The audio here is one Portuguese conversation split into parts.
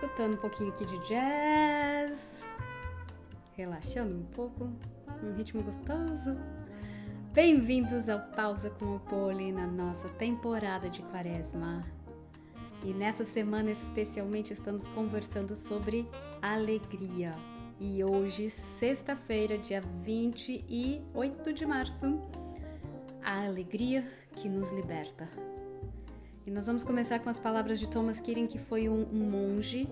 escutando um pouquinho aqui de jazz, relaxando um pouco, um ritmo gostoso. Bem-vindos ao Pausa com o Poli na nossa temporada de Quaresma. E nessa semana especialmente estamos conversando sobre alegria. E hoje, sexta-feira, dia 28 de março, a alegria que nos liberta. E nós vamos começar com as palavras de Thomas Keating, que foi um monge,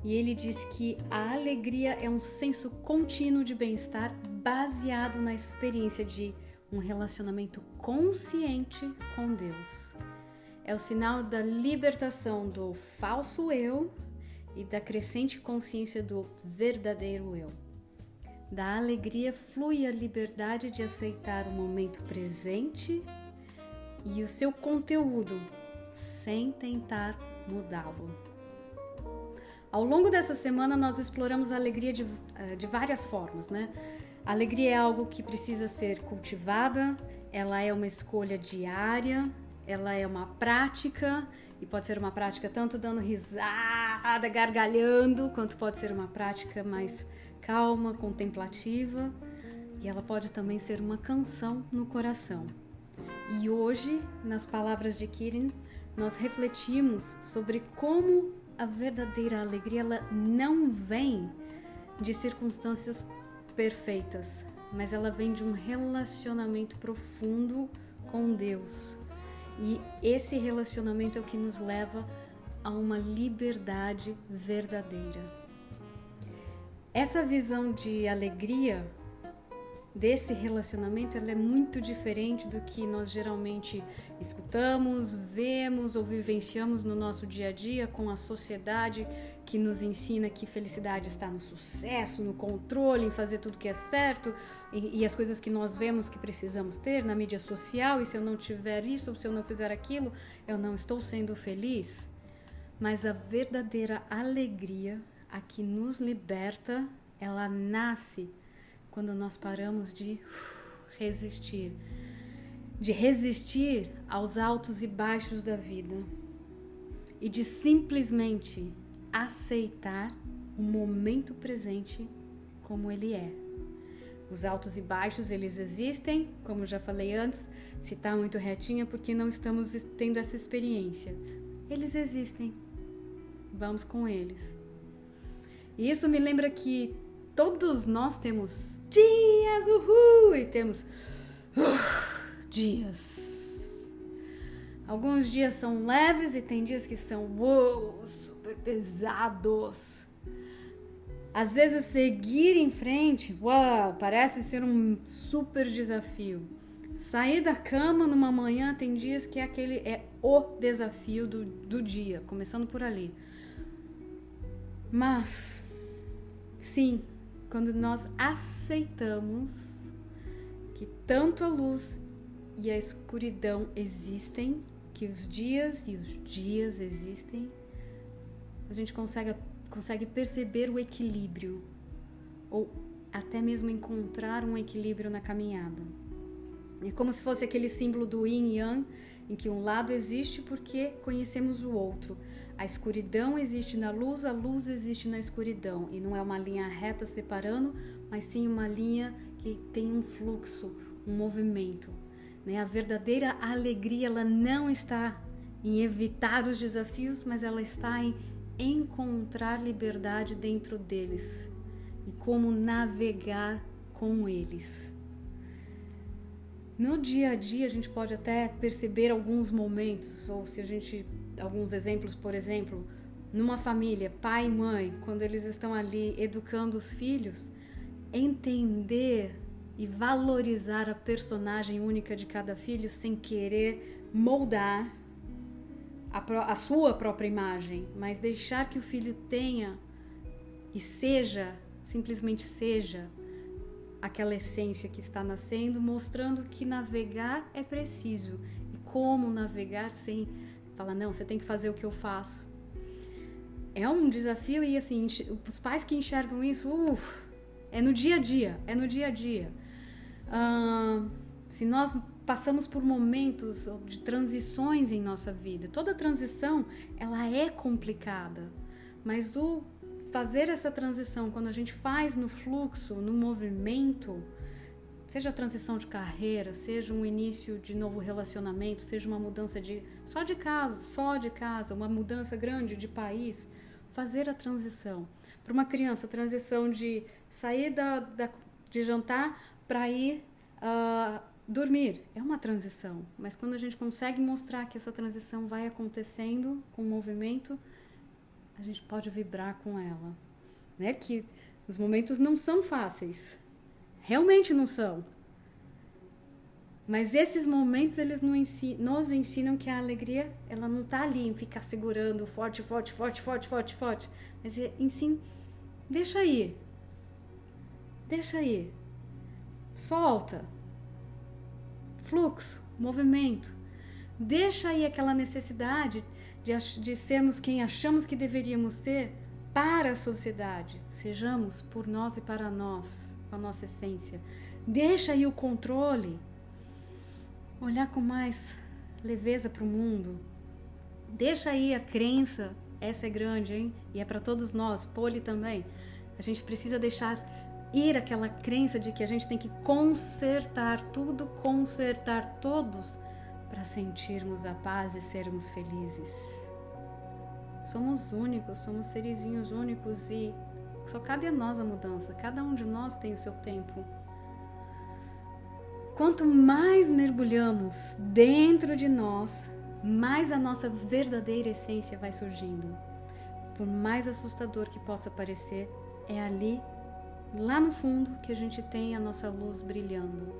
e ele diz que a alegria é um senso contínuo de bem-estar baseado na experiência de um relacionamento consciente com Deus. É o sinal da libertação do falso eu e da crescente consciência do verdadeiro eu. Da alegria flui a liberdade de aceitar o momento presente e o seu conteúdo, sem tentar mudá-lo. Ao longo dessa semana, nós exploramos a alegria de várias formas, né? A alegria é algo que precisa ser cultivada, ela é uma escolha diária, ela é uma prática, e pode ser uma prática tanto dando risada, gargalhando, quanto pode ser uma prática mais calma, contemplativa, e ela pode também ser uma canção no coração. E hoje, nas palavras de Keating, nós refletimos sobre como a verdadeira alegria ela não vem de circunstâncias perfeitas, mas ela vem de um relacionamento profundo com Deus. E esse relacionamento é o que nos leva a uma liberdade verdadeira. Essa visão de alegria desse relacionamento, ela é muito diferente do que nós geralmente escutamos, vemos ou vivenciamos no nosso dia a dia com a sociedade que nos ensina que felicidade está no sucesso, no controle, em fazer tudo que é certo e as coisas que nós vemos que precisamos ter na mídia social, e se eu não tiver isso ou se eu não fizer aquilo, eu não estou sendo feliz. Mas a verdadeira alegria, a que nos liberta, ela nasce quando nós paramos de resistir aos altos e baixos da vida e de simplesmente aceitar o momento presente como ele é. Os altos e baixos, eles existem, como já falei antes, se está muito retinha porque não estamos tendo essa experiência. Eles existem, vamos com eles. E isso me lembra que todos nós temos dias, e temos dias. Alguns dias são leves e tem dias que são super pesados. Às vezes seguir em frente, parece ser um super desafio. Sair da cama numa manhã tem dias que é o desafio do dia, começando por ali. Mas, sim, quando nós aceitamos que tanto a luz e a escuridão existem, que os dias e os dias existem, a gente consegue perceber o equilíbrio, ou até mesmo encontrar um equilíbrio na caminhada. É como se fosse aquele símbolo do yin e yang, em que um lado existe porque conhecemos o outro. A escuridão existe na luz, a luz existe na escuridão. E não é uma linha reta separando, mas sim uma linha que tem um fluxo, um movimento. A verdadeira alegria, ela não está em evitar os desafios, mas ela está em encontrar liberdade dentro deles e como navegar com eles. No dia a dia, a gente pode até perceber alguns momentos, ou se alguns exemplos, por exemplo, numa família, pai e mãe, quando eles estão ali educando os filhos, entender e valorizar a personagem única de cada filho sem querer moldar a sua própria imagem, mas deixar que o filho tenha e simplesmente seja aquela essência que está nascendo, mostrando que navegar é preciso. E como navegar sem falar, não, você tem que fazer o que eu faço. É um desafio e assim, os pais que enxergam isso, é no dia a dia. Se nós passamos por momentos de transições em nossa vida, toda transição, ela é complicada. Mas o fazer essa transição, quando a gente faz no fluxo, no movimento, seja a transição de carreira, seja um início de novo relacionamento, seja uma mudança só de casa, uma mudança grande de país, fazer a transição. Para uma criança, a transição de sair de jantar para ir dormir, é uma transição. Mas quando a gente consegue mostrar que essa transição vai acontecendo com o movimento, a gente pode vibrar com ela, né? Que os momentos não são fáceis, realmente não são. Mas esses momentos, eles nos ensinam que a alegria, ela não está ali em ficar segurando forte. Mas ensina, deixa ir. Solta. Fluxo, movimento. Deixa aí aquela necessidade de sermos quem achamos que deveríamos ser para a sociedade. Sejamos por nós e para nós, com a nossa essência. Deixa aí o controle. Olhar com mais leveza para o mundo. Deixa aí a crença. Essa é grande, hein? E é para todos nós, Poli também. A gente precisa deixar ir aquela crença de que a gente tem que consertar tudo, consertar todos, para sentirmos a paz e sermos felizes. Somos únicos, somos serizinhos únicos e só cabe a nós a mudança. Cada um de nós tem o seu tempo. Quanto mais mergulhamos dentro de nós, mais a nossa verdadeira essência vai surgindo. Por mais assustador que possa parecer, é ali, lá no fundo, que a gente tem a nossa luz brilhando.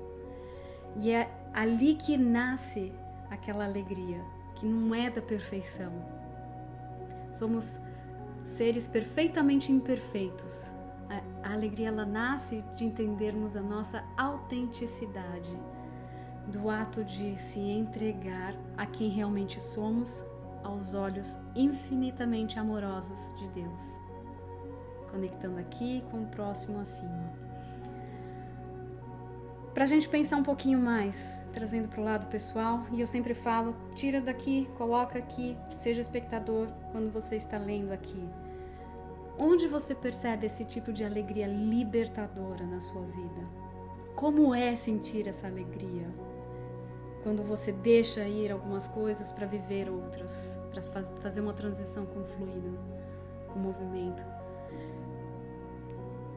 E é ali que nasce aquela alegria, que não é da perfeição. Somos seres perfeitamente imperfeitos. A alegria, ela nasce de entendermos a nossa autenticidade, do ato de se entregar a quem realmente somos, aos olhos infinitamente amorosos de Deus. Conectando aqui com o próximo acima. Para a gente pensar um pouquinho mais, trazendo para o lado pessoal, e eu sempre falo, tira daqui, coloca aqui, seja espectador quando você está lendo aqui. Onde você percebe esse tipo de alegria libertadora na sua vida? Como é sentir essa alegria? Quando você deixa ir algumas coisas para viver outras, para fazer uma transição com fluido, com movimento.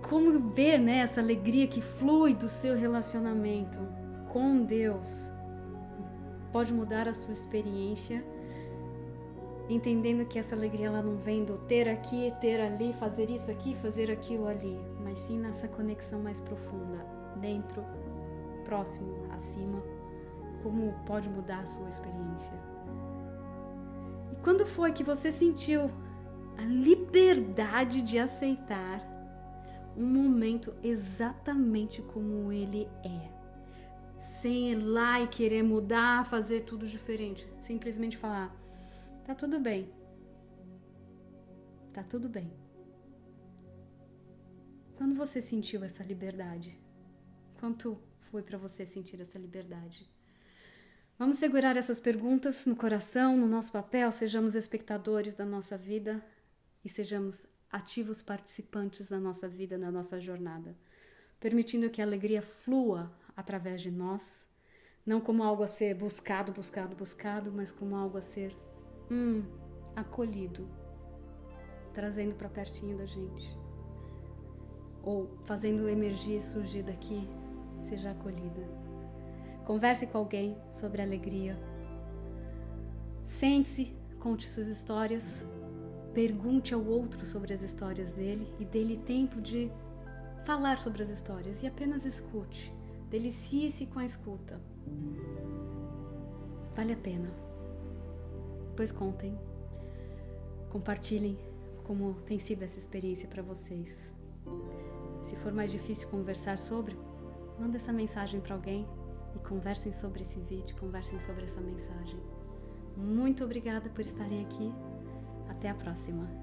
Como ver, né, essa alegria que flui do seu relacionamento com Deus pode mudar a sua experiência, entendendo que essa alegria, ela não vem do ter aqui, ter ali, fazer isso aqui, fazer aquilo ali, mas sim nessa conexão mais profunda, dentro, próximo, acima, como pode mudar a sua experiência. E quando foi que você sentiu a liberdade de aceitar um momento exatamente como ele é, sem ir lá e querer mudar, fazer tudo diferente, simplesmente falar: tá tudo bem. Tá tudo bem. Quando você sentiu essa liberdade? Quanto foi para você sentir essa liberdade? Vamos segurar essas perguntas no coração, no nosso papel, sejamos espectadores da nossa vida e sejamos ativos participantes da nossa vida, na nossa jornada, permitindo que a alegria flua através de nós, não como algo a ser buscado, mas como algo a ser acolhido, trazendo para pertinho da gente, ou fazendo emergir, surgir daqui, seja acolhida. Converse com alguém sobre alegria, sente-se, conte suas histórias, pergunte ao outro sobre as histórias dele e dê-lhe tempo de falar sobre as histórias e apenas escute, delicie-se com a escuta. Vale a pena. Depois contem, compartilhem como tem sido essa experiência para vocês. Se for mais difícil conversar sobre, manda essa mensagem para alguém e conversem sobre esse vídeo, conversem sobre essa mensagem. Muito obrigada por estarem aqui. Até a próxima.